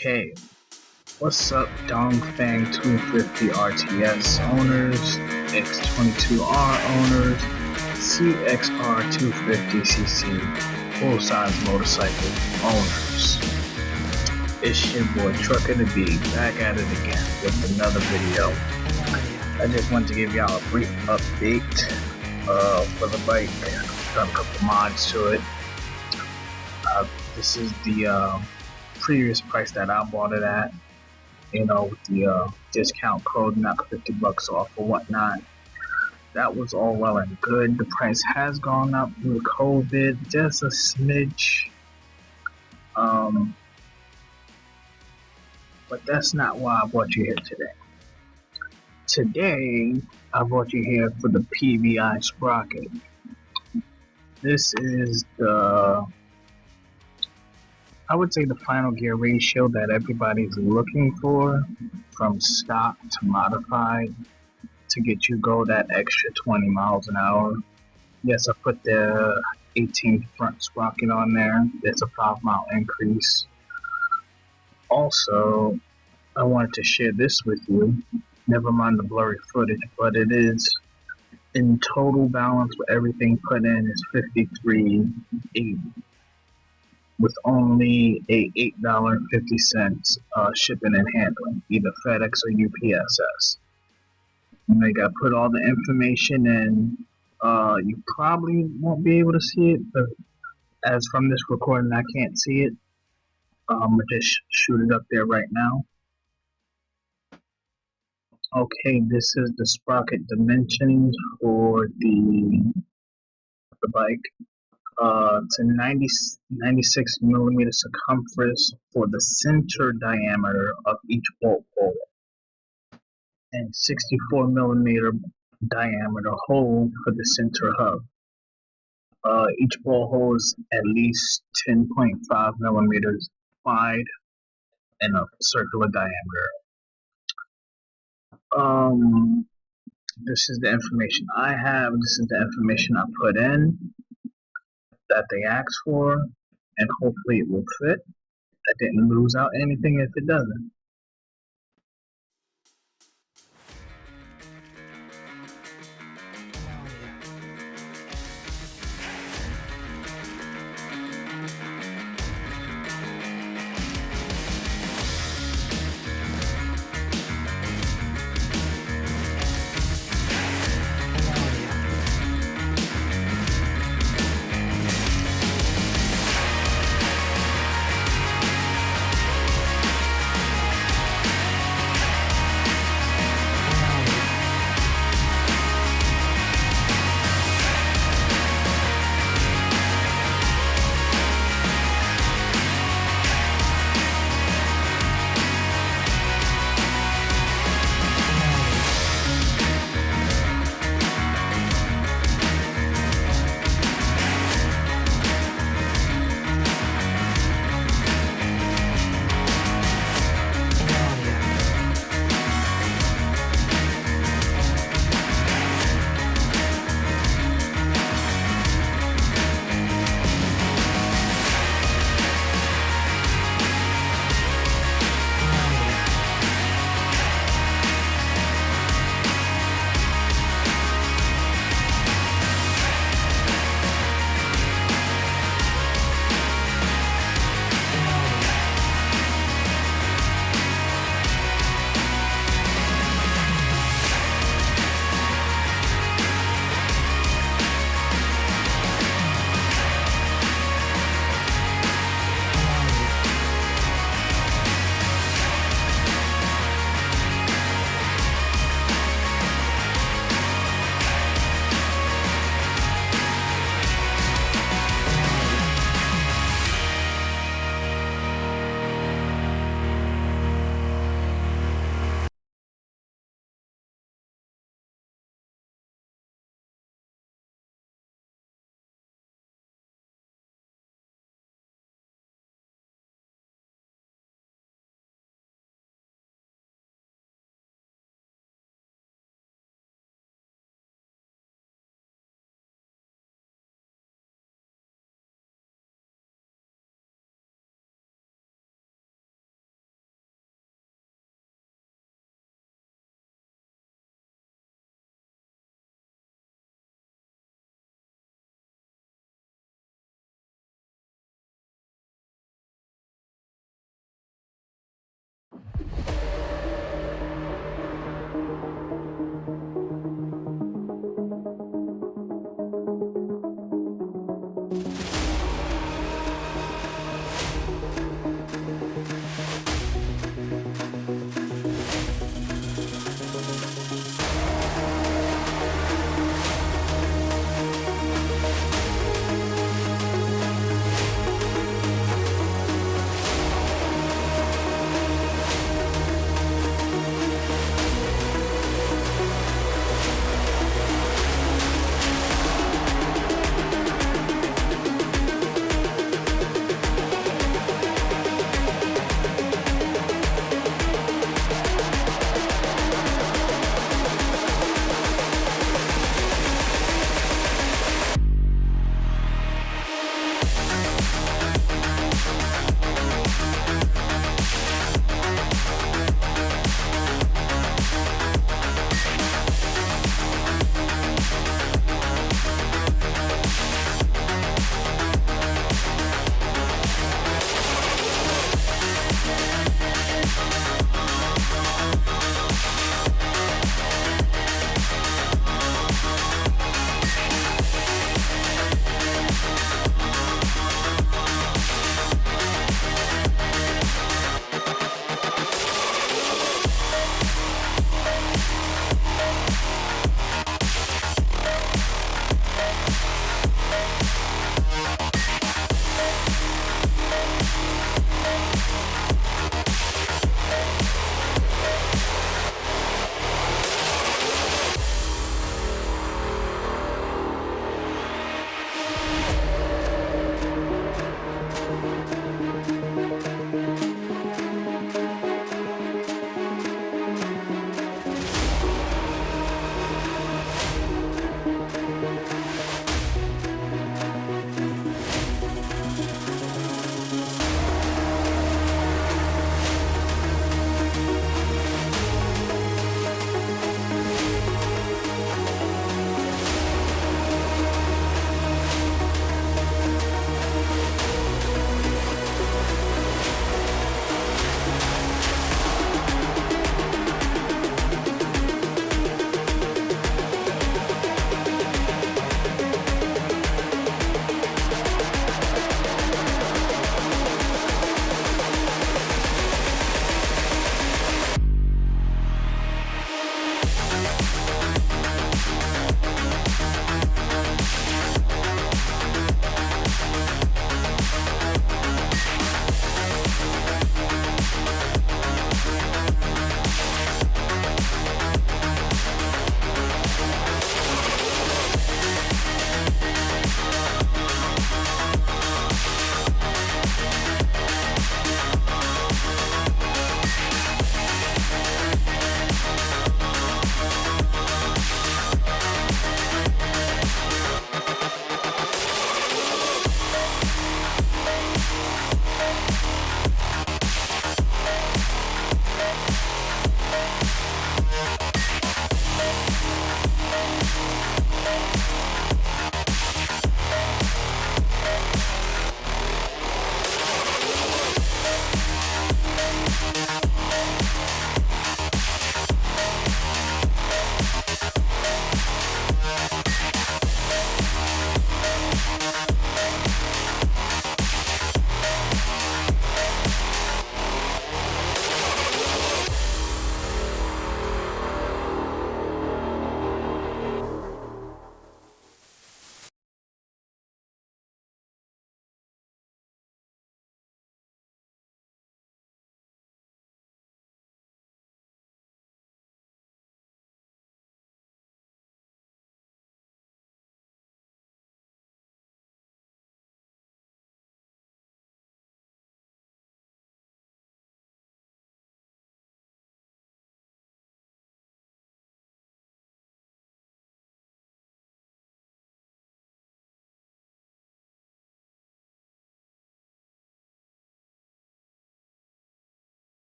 Okay, what's up Dongfang 250 RTS owners, x22r owners, CXR 250cc full-size motorcycle owners. It's your boy Trucker to be back at it again with another video. I just wanted to give y'all a brief update for the bike. Done a couple mods to it. This is the previous price that I bought it at, you know, with the discount code, knock $50 off or whatnot. That was all well and good. The price has gone up with COVID, just a smidge. But that's not why I brought you here today. Today, I brought you here for the PBI Sprocket. This is I would say the final gear ratio that everybody's looking for, from stock to modified, to get you go that extra 20 miles an hour. Yes, I put the 18 front sprocket on there. It's a 5-mile increase. Also, I wanted to share this with you. Never mind the blurry footage, but it is in total balance with everything put in is $53.80. with only a $8.50 shipping and handling, either FedEx or UPSS. You know, you gotta put all the information in. You probably won't be able to see it, but as from this recording, I can't see it. I'm gonna just shoot it up there right now. Okay, this is the sprocket dimensions for the bike. It's a 96 millimeter circumference for the center diameter of each bolt hole, and 64 millimeter diameter hole for the center hub. Each bolt hole is at least 10.5 millimeters wide and a circular diameter. This is the information I have. This is the information I put in that they asked for, and hopefully it will fit. I didn't lose out anything if it doesn't.